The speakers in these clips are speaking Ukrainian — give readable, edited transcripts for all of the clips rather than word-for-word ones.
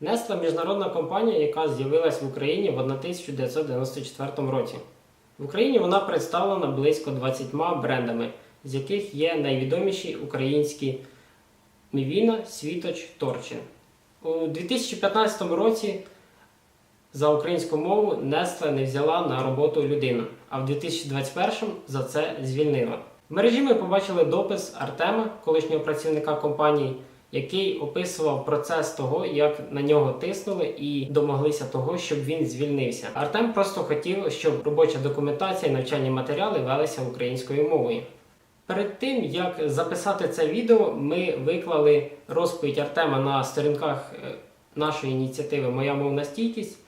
Nestle – міжнародна компанія, яка з'явилась в Україні в 1994 році. В Україні вона представлена близько 20 брендами, з яких є найвідоміші українські Мівіна, Світоч, Торчин. У 2015 році за українську мову Nestle не взяла на роботу людину, а в 2021 за це звільнила. В мережі ми побачили допис Артема, колишнього працівника компанії, який описував процес того, як на нього тиснули і домоглися того, щоб він звільнився. Артем просто хотів, щоб робоча документація і навчальні матеріали велися українською мовою. Перед тим, як записати це відео, ми виклали розповідь Артема на сторінках нашої ініціативи «Моя мовна стійкість»,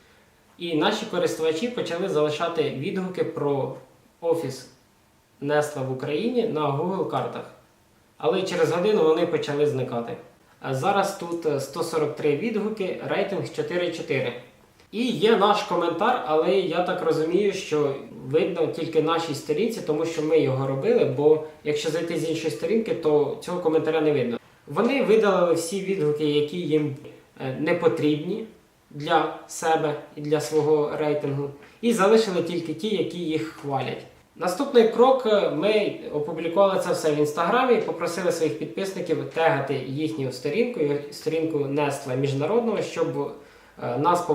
і наші користувачі почали залишати відгуки про офіс Nestle в Україні на Google картах. Але через годину вони почали зникати. А зараз тут 143 відгуки, рейтинг 4,4. І є наш коментар, але я так розумію, що видно тільки нашій сторінці, тому що ми його робили, бо якщо зайти з іншої сторінки, то цього коментаря не видно. Вони видалили всі відгуки, які їм не потрібні для себе і для свого рейтингу, і залишили тільки ті, які їх хвалять. Наступний крок, ми опублікували це все в Інстаграмі і попросили своїх підписників тегати їхню сторінку Nestle міжнародного, щоб нас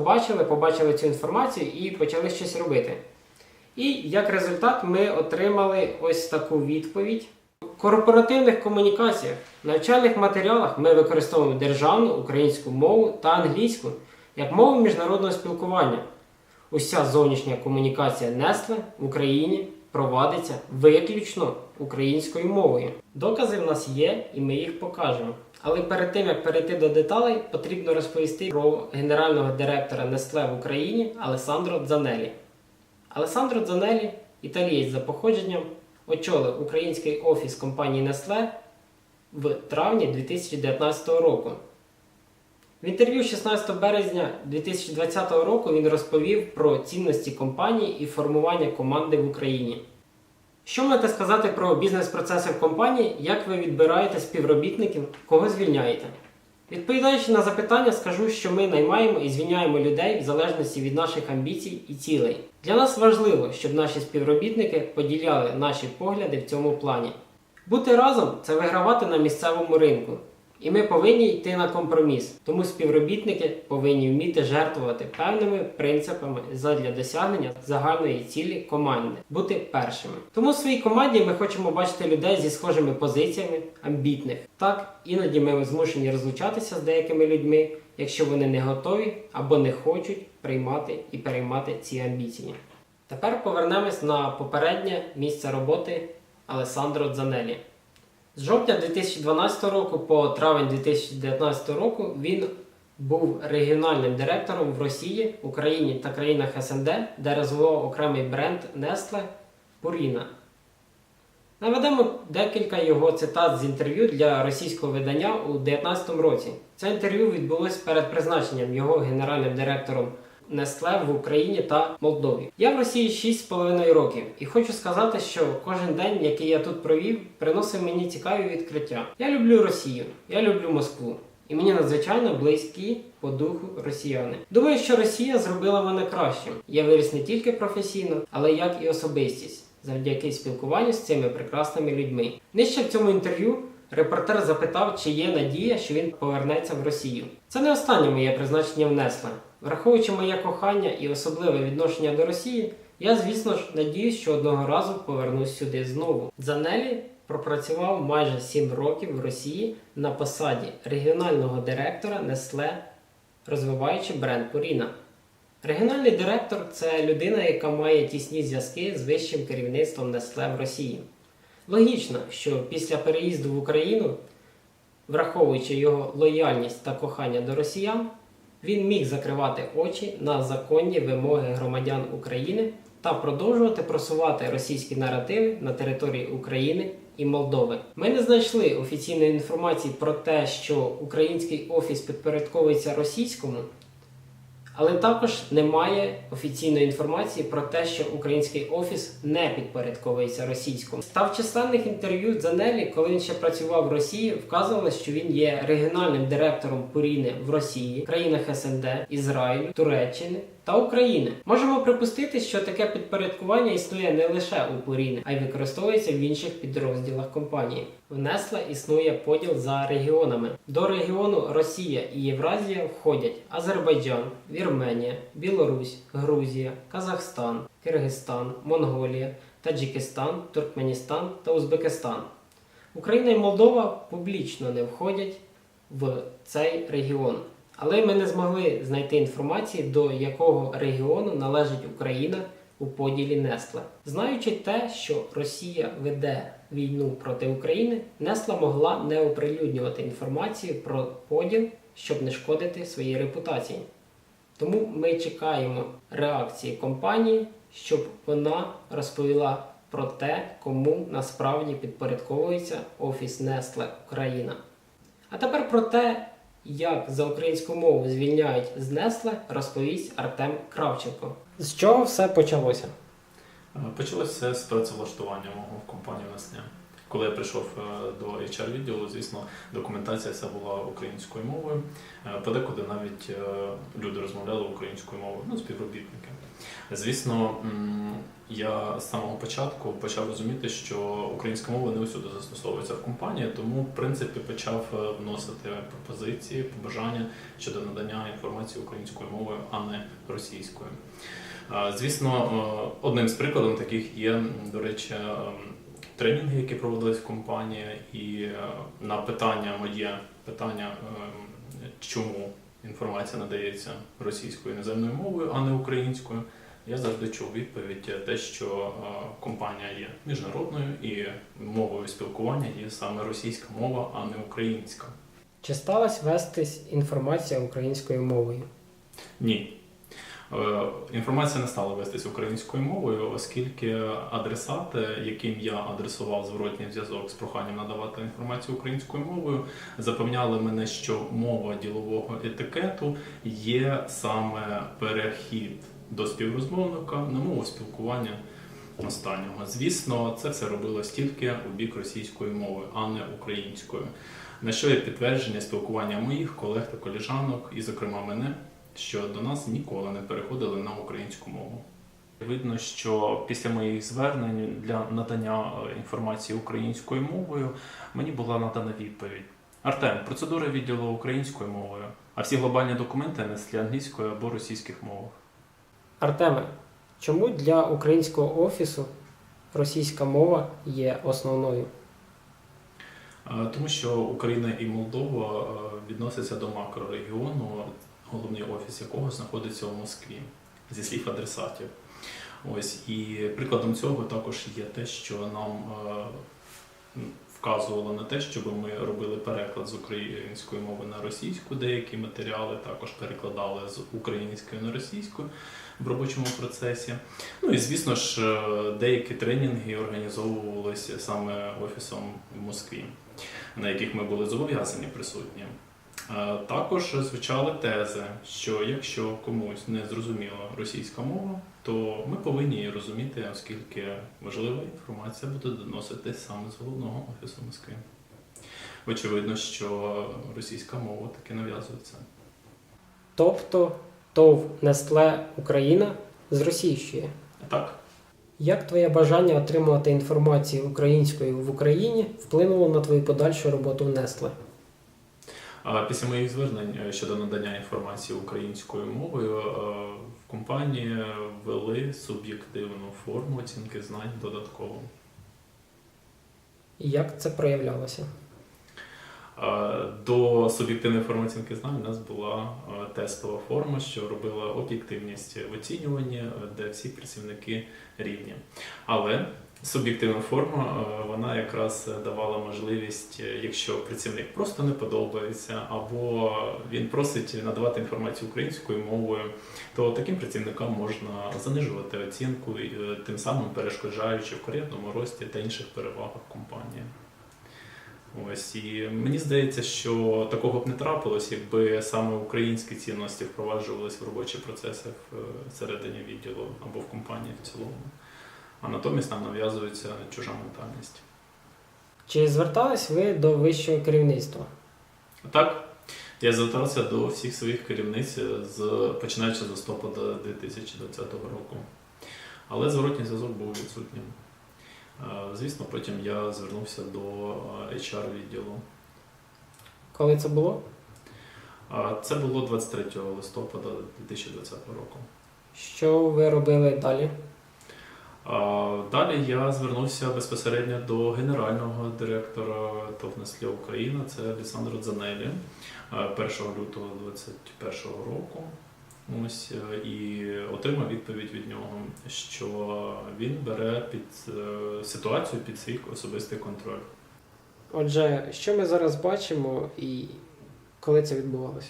побачили цю інформацію і почали щось робити. І як результат ми отримали ось таку відповідь. В корпоративних комунікаціях, навчальних матеріалах ми використовуємо державну українську мову та англійську як мову міжнародного спілкування. Уся зовнішня комунікація Nestle в Україні провадиться виключно українською мовою. Докази в нас є і ми їх покажемо. Але перед тим, як перейти до деталей, потрібно розповісти про генерального директора Nestle в Україні Алессандро Дзанеллі. Алессандро Дзанеллі, італієць за походженням, очолив український офіс компанії Nestle в травні 2019 року. В інтерв'ю 16 березня 2020 року він розповів про цінності компанії і формування команди в Україні. Що можете сказати про бізнес-процеси в компанії, як ви відбираєте співробітників, кого звільняєте? Відповідаючи на запитання, скажу, що ми наймаємо і звільняємо людей в залежності від наших амбіцій і цілей. Для нас важливо, щоб наші співробітники поділяли наші погляди в цьому плані. Бути разом – це вигравати на місцевому ринку. І ми повинні йти на компроміс, тому співробітники повинні вміти жертвувати певними принципами задля досягнення загальної цілі команди – бути першими. Тому в своїй команді ми хочемо бачити людей зі схожими позиціями, амбітних. Так, іноді ми змушені розлучатися з деякими людьми, якщо вони не готові або не хочуть приймати і переймати ці амбіції. Тепер повернемось на попереднє місце роботи Алессандро Дзанеллі. З жовтня 2012 року по травень 2019 року він був регіональним директором в Росії, Україні та країнах СНД, де розвивав окремий бренд Nestle Purina. Наведемо декілька його цитат з інтерв'ю для російського видання у 2019 році. Це інтерв'ю відбулось перед призначенням його генеральним директором Nestle в Україні та Молдові. Я в Росії 6,5 років і хочу сказати, що кожен день, який я тут провів, приносив мені цікаві відкриття. Я люблю Росію, я люблю Москву. І мені надзвичайно близькі по духу росіяни. Думаю, що Росія зробила мене кращим. Я виріс не тільки професійно, але як і особистість, завдяки спілкуванню з цими прекрасними людьми. Нижче в цьому інтерв'ю репортер запитав, чи є надія, що він повернеться в Росію. Це не останнє моє призначення в Nestle. Враховуючи моє кохання і особливе відношення до Росії, я, звісно ж, надіюсь, що одного разу повернусь сюди знову. Дзанеллі пропрацював майже 7 років в Росії на посаді регіонального директора Nestle, розвиваючи бренд Purina. Регіональний директор – це людина, яка має тісні зв'язки з вищим керівництвом Nestle в Росії. Логічно, що після переїзду в Україну, враховуючи його лояльність та кохання до росіян, він міг закривати очі на законні вимоги громадян України та продовжувати просувати російські наративи на території України і Молдови. Ми не знайшли офіційної інформації про те, що український офіс підпорядковується російському, Але також немає офіційної інформації про те, що український офіс не підпорядковується російському. Та в численних інтерв'ю Дзанелі, коли він ще працював в Росії, вказувалось, що він є регіональним директором Пуріни в Росії, країнах СНД, Ізраїлю, Туреччини та України. Можемо припустити, що таке підпорядкування існує не лише у Пуріни, а й використовується в інших підрозділах компанії. В Nestle існує поділ за регіонами. До регіону Росія і Євразія входять Азербайджан, Вірменія, Білорусь, Грузія, Казахстан, Киргизстан, Монголія, Таджикистан, Туркменістан та Узбекистан. Україна і Молдова публічно не входять в цей регіон. Але ми не змогли знайти інформації, до якого регіону належить Україна у поділі Nestle. Знаючи те, що Росія веде війну проти України, Nestle могла не оприлюднювати інформацію про поділ, щоб не шкодити своїй репутації. Тому ми чекаємо реакції компанії, щоб вона розповіла про те, кому насправді підпорядковується офіс Nestle Україна. А тепер про те, як за українську мову звільняють з Nestle, розповість Артем Кравченко. З чого все почалося? Почалося все з працевлаштування мого в компанію Nestle. Коли я прийшов до HR-відділу, звісно, документація вся була українською мовою. Подекуди навіть люди розмовляли українською мовою, співробітники. Звісно, я з самого початку почав розуміти, що українська мова не усюди застосовується в компанії, тому, в принципі, почав вносити пропозиції, побажання щодо надання інформації українською мовою, а не російською. Звісно, одним з прикладів таких є, до речі, тренінги, які проводились в компанії, і на моє питання, чому інформація надається російською іноземною мовою, а не українською, я завжди чув відповідь те, що компанія є міжнародною і мовою спілкування є саме російська мова, а не українська. Чи сталося вестись інформація українською мовою? Ні. Інформація не стала вестись українською мовою, оскільки адресати, яким я адресував зворотній зв'язок з проханням надавати інформацію українською мовою, запевняли мене, що мова ділового етикету є саме перехід до співрозмовника на мову спілкування останнього. Звісно, це все робилось тільки у бік російської мови, а не українською. На що є підтвердження спілкування моїх колег та колежанок, і, зокрема, мене, що до нас ніколи не переходили на українську мову. Видно, що після моїх звернень для надання інформації українською мовою мені була надана відповідь. Артем, процедура відділу українською мовою, а всі глобальні документи несли англійською або російських мовах. Артеме, чому для українського офісу російська мова є основною? Тому що Україна і Молдова відносяться до макрорегіону, головний офіс якого знаходиться у Москві, зі слів адресатів. І прикладом цього також є те, що нам вказувало на те, щоб ми робили переклад з української мови на російську, деякі матеріали також перекладали з української на російську в робочому процесі. І, звісно ж, деякі тренінги організовувалися саме офісом в Москві, на яких ми були зобов'язані присутні. Також звучали тези, що якщо комусь не зрозуміла російська мова, то ми повинні її розуміти, оскільки важлива інформація буде доноситись саме з головного офісу Москви. Очевидно, що російська мова таки нав'язується. Тобто ТОВ Nestle Україна зросійщує? Так. Як твоє бажання отримувати інформацію українською в Україні вплинуло на твою подальшу роботу в Nestle? Після моїх звернень щодо надання інформації українською мовою в компанії ввели суб'єктивну форму оцінки знань додатково. Як це проявлялося? До суб'єктивної форми оцінки знань у нас була тестова форма, що робила об'єктивність в оцінюванні, де всі працівники рівні. Але суб'єктивна форма, вона якраз давала можливість, якщо працівник просто не подобається, або він просить надавати інформацію українською мовою, то таким працівникам можна занижувати оцінку, тим самим перешкоджаючи в кар'єрному рості та інших перевагах компанії. Ось і мені здається, що такого б не трапилось, якби саме українські цінності впроваджувалися в робочі процеси всередині відділу або в компанії в цілому. А натомість нам нав'язується чужа ментальність. Чи звертались ви до вищого керівництва? Так, я звертався до всіх своїх керівниць, починаючи з листопада 2020 року. Але зворотній зв'язок був відсутнім. Звісно, потім я звернувся до HR-відділу. Коли це було? Це було 23 листопада 2020 року. Що ви робили далі? Далі я звернувся безпосередньо до генерального директора ТОВ Nestlé Україна, це Алессандро Дзанеллі, 1 лютого 2021 року. Ось, і отримав відповідь від нього, що він бере ситуацію під свій особистий контроль. Отже, що ми зараз бачимо і коли це відбувалося?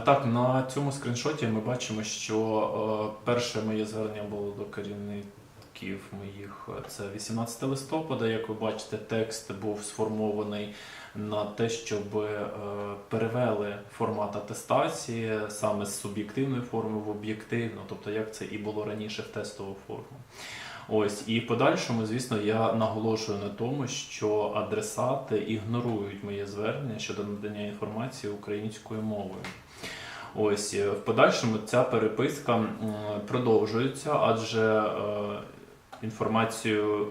Так, на цьому скріншоті ми бачимо, що перше моє звернення було до керівників моїх. Це 18 листопада. Як ви бачите, текст був сформований на те, щоб перевели формат атестації саме з суб'єктивної форми в об'єктивну, тобто як це і було раніше в тестову форму. Ось, і в подальшому, звісно, я наголошую на тому, що адресати ігнорують моє звернення щодо надання інформації українською мовою. Ось, в подальшому ця переписка продовжується, адже інформацію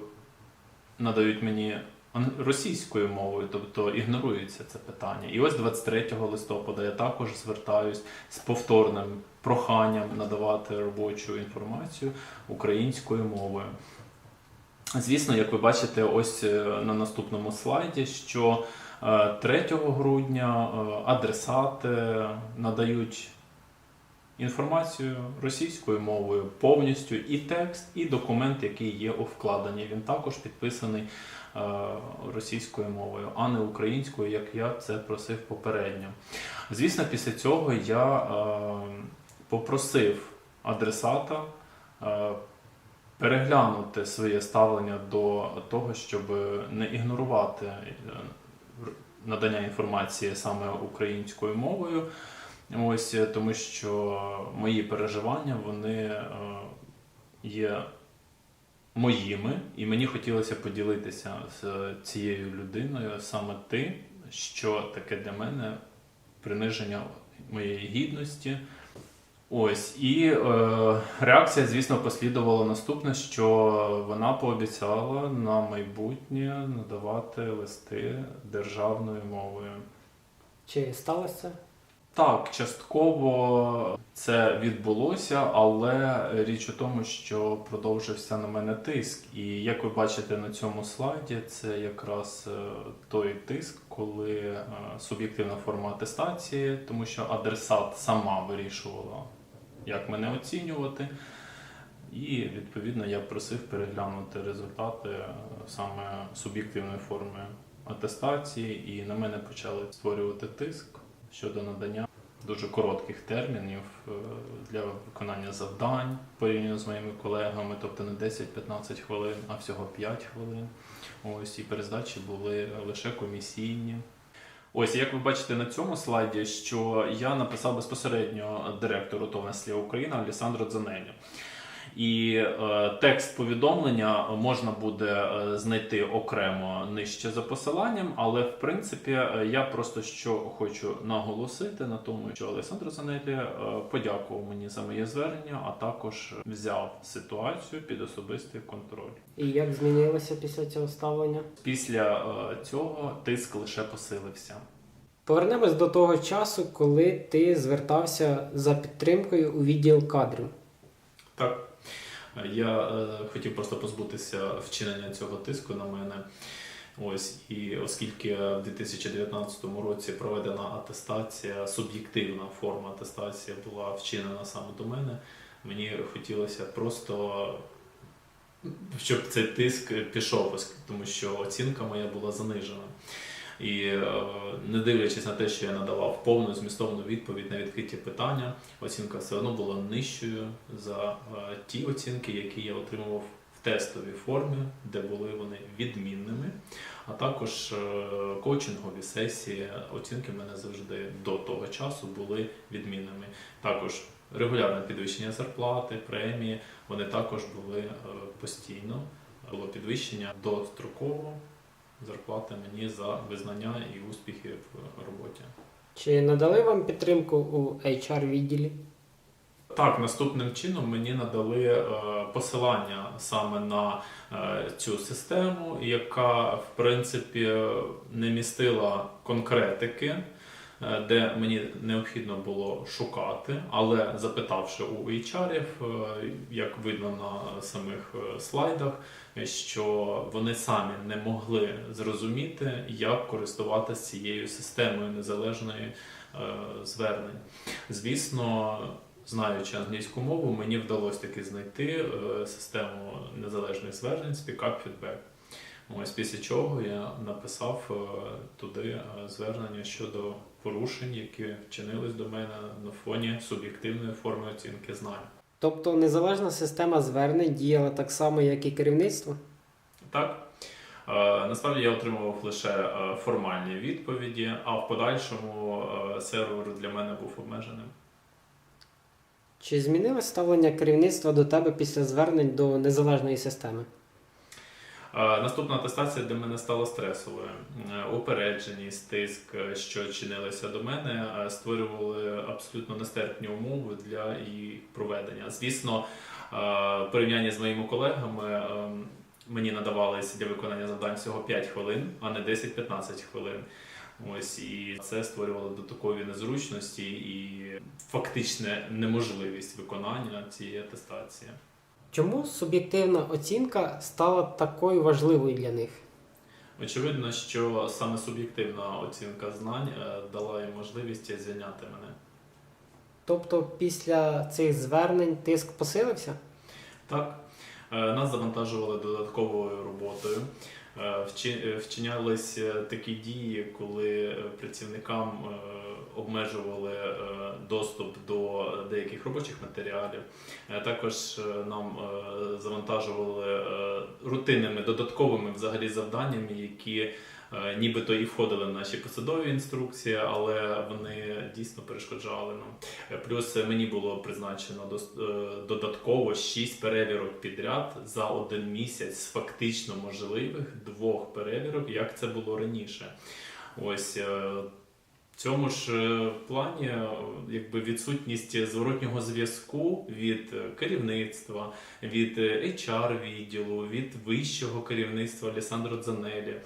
надають мені російською мовою, тобто ігнорується це питання. І ось 23 листопада я також звертаюсь з повторним проханням надавати робочу інформацію українською мовою. Звісно, як ви бачите ось на наступному слайді, що 3 грудня адресати надають інформацію російською мовою повністю, і текст, і документ, який є у вкладенні. Він також підписаний російською мовою, а не українською, як я це просив попередньо. Звісно, після цього я попросив адресата переглянути своє ставлення до того, щоб не ігнорувати надання інформації саме українською мовою. Ось, тому що мої переживання, вони є моїми, і мені хотілося поділитися з цією людиною саме тим, що таке для мене приниження моєї гідності. Ось, і реакція, звісно, послідувала наступне, що вона пообіцяла на майбутнє надавати листи державною мовою. Чи сталося це? Так, частково це відбулося, але річ у тому, що продовжився на мене тиск. І як ви бачите на цьому слайді, це якраз той тиск, коли суб'єктивна форма атестації, тому що адресат сама вирішувала, як мене оцінювати. І, відповідно, я просив переглянути результати саме суб'єктивної форми атестації, і на мене почали створювати тиск щодо надання дуже коротких термінів для виконання завдань порівняно з моїми колегами, тобто не 10-15 хвилин, а всього 5 хвилин. Ось, і перездачі були лише комісійні. Ось, як ви бачите на цьому слайді, що я написав безпосередньо директору ТОВ Nestlé Україна Алессандро Дзанеллі. І текст повідомлення можна буде знайти окремо нижче за посиланням, але в принципі я просто що хочу наголосити на тому, що Алессандро Дзанеллі подякував мені за моє звернення, а також взяв ситуацію під особистий контроль. І як змінилося після цього ставлення? Після цього тиск лише посилився. Повернемось до того часу, коли ти звертався за підтримкою у відділ кадрів. Так. Я хотів просто позбутися вчинення цього тиску на мене. Ось, і оскільки в 2019 році проведена атестація, суб'єктивна форма атестації була вчинена саме до мене, мені хотілося просто, щоб цей тиск пішов, тому що оцінка моя була занижена. І не дивлячись на те, що я надавав повну змістовну відповідь на відкриті питання, оцінка все одно була нижчою за ті оцінки, які я отримував в тестовій формі, де були вони відмінними, а також коучингові сесії, оцінки в мене завжди до того часу були відмінними. Також регулярне підвищення зарплати, премії, вони також були постійно. Було підвищення достроково зарплати мені за визнання і успіхи в роботі. Чи надали вам підтримку у HR-відділі? Так, наступним чином мені надали посилання саме на цю систему, яка, в принципі, не містила конкретики, де мені необхідно було шукати, але запитавши у HR-ів, як видно на самих слайдах, що вони самі не могли зрозуміти, як користуватися цією системою незалежної звернень. Звісно, знаючи англійську мову, мені вдалося таки знайти систему незалежних звернень Speak Up Feedback. Ось після чого я написав туди звернення щодо порушень, які вчинились до мене на фоні суб'єктивної форми оцінки знань. Тобто незалежна система звернень діяла так само, як і керівництво? Так. Насправді я отримував лише формальні відповіді, а в подальшому сервер для мене був обмеженим. Чи змінилось ставлення керівництва до тебе після звернень до незалежної системи? Наступна атестація для мене стала стресовою. Упередженість, тиск, що чинилися до мене, створювали абсолютно нестерпні умови для її проведення. Звісно, в порівнянні з моїми колегами мені надавалися для виконання завдань всього 5 хвилин, а не 10-15 хвилин. Ось, і це створювало додаткові незручності і фактичне неможливість виконання цієї атестації. Чому суб'єктивна оцінка стала такою важливою для них? Очевидно, що саме суб'єктивна оцінка знань дала їм можливість звільняти мене. Тобто після цих звернень тиск посилився? Так, нас завантажували додатковою роботою. Вчинялись такі дії, коли працівникам обмежували доступ до деяких робочих матеріалів. Також нам завантажували рутинними додатковими взагалі завданнями, які нібито і входили в наші посадові інструкції, але вони дійсно перешкоджали нам. Плюс мені було призначено додатково 6 перевірок підряд за 1 місяць з фактично можливих 2 перевірок, як це було раніше. Ось в цьому ж плані якби відсутність зворотнього зв'язку від керівництва, від HR-відділу, від вищого керівництва Алессандро Дзанеллі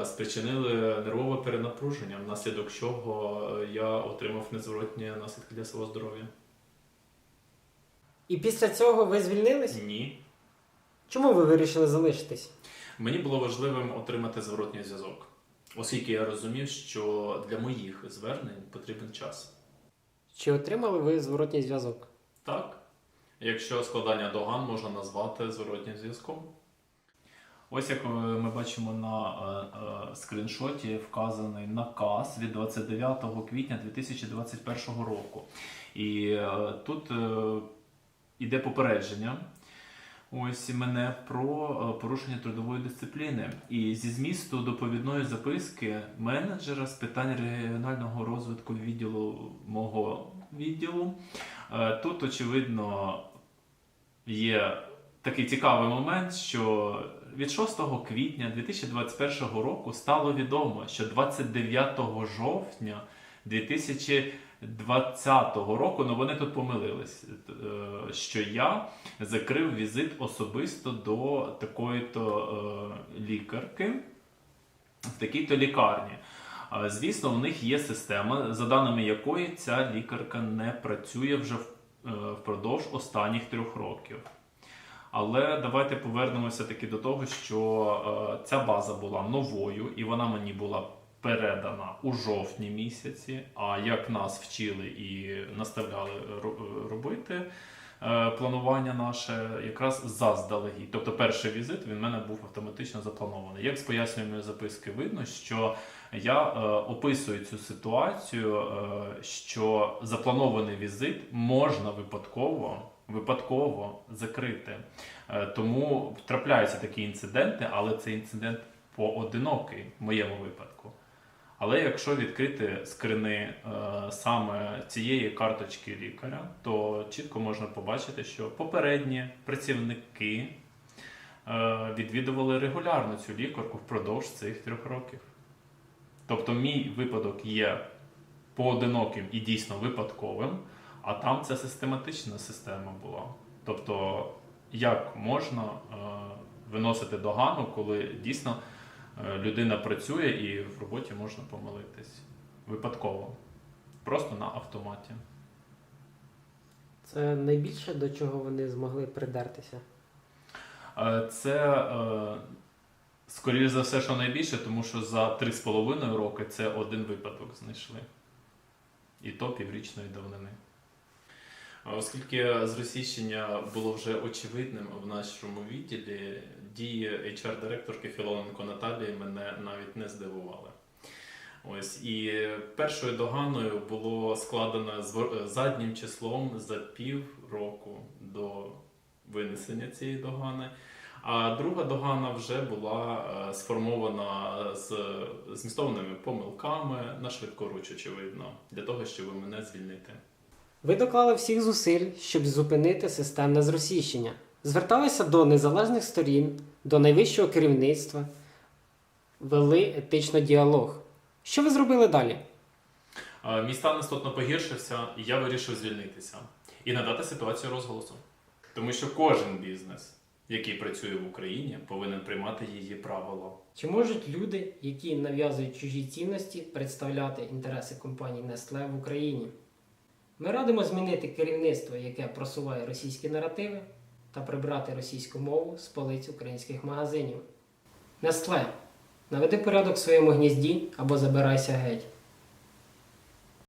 спричинили нервове перенапруження, внаслідок чого я отримав незворотні наслідки для свого здоров'я. І після цього ви звільнились? Ні. Чому ви вирішили залишитись? Мені було важливим отримати зворотній зв'язок, оскільки я розумів, що для моїх звернень потрібен час. Чи отримали ви зворотній зв'язок? Так, якщо складання доган можна назвати зворотнім зв'язком. Ось як ми бачимо на скріншоті вказаний наказ від 29 квітня 2021 року. І тут іде попередження ось мене про порушення трудової дисципліни. І зі змісту доповідної записки менеджера з питань регіонального розвитку мого відділу. Тут, очевидно, є такий цікавий момент, що від 6 квітня 2021 року стало відомо, що 29 жовтня 2020 року, ну вони тут помилились, що я закрив візит особисто до такої-то лікарки в такій-то лікарні. Звісно, в них є система, за даними якої ця лікарка не працює вже впродовж останніх 3 років. Але давайте повернемося таки до того, що ця база була новою і вона мені була передана у жовтні місяці, а як нас вчили і наставляли робити планування наше якраз заздалегідь. Тобто перший візит він в мене був автоматично запланований. Як з пояснювальної записки видно, що я описую цю ситуацію, що запланований візит можна випадково випадково закрите. Тому трапляються такі інциденти, але це інцидент поодинокий в моєму випадку. Але якщо відкрити скрини саме цієї карточки лікаря, то чітко можна побачити, що попередні працівники відвідували регулярно цю лікарку впродовж цих 3 років. Тобто мій випадок є поодиноким і дійсно випадковим, а там це систематична система була. Тобто, як можна виносити догану, коли дійсно людина працює і в роботі можна помилитись. Випадково. Просто на автоматі. Це найбільше, до чого вони змогли придертися? Це, скоріш за все, що найбільше, тому що за 3,5 роки це один випадок знайшли. І то піврічної давнини. Оскільки зросійщення було вже очевидним в нашому відділі, дії HR-директорки Філоненко Наталії мене навіть не здивували. Ось, і першою доганою було складено заднім числом за півроку до винесення цієї догани. А друга догана вже була сформована з змістовними помилками на швидкоруч, очевидно, для того, щоб мене звільнити. Ви доклали всіх зусиль, щоб зупинити системне зросійщення. Зверталися до незалежних сторін, до найвищого керівництва, вели етичний діалог. Що ви зробили далі? Мій стан істотно погіршився, і я вирішив звільнитися і надати ситуацію розголосу. Тому що кожен бізнес, який працює в Україні, повинен приймати її правила. Чи можуть люди, які нав'язують чужі цінності, представляти інтереси компанії Nestlé в Україні? Ми радимо змінити керівництво, яке просуває російські наративи, та прибрати російську мову з полиць українських магазинів. Nestlé, наведи порядок в своєму гнізді або забирайся геть.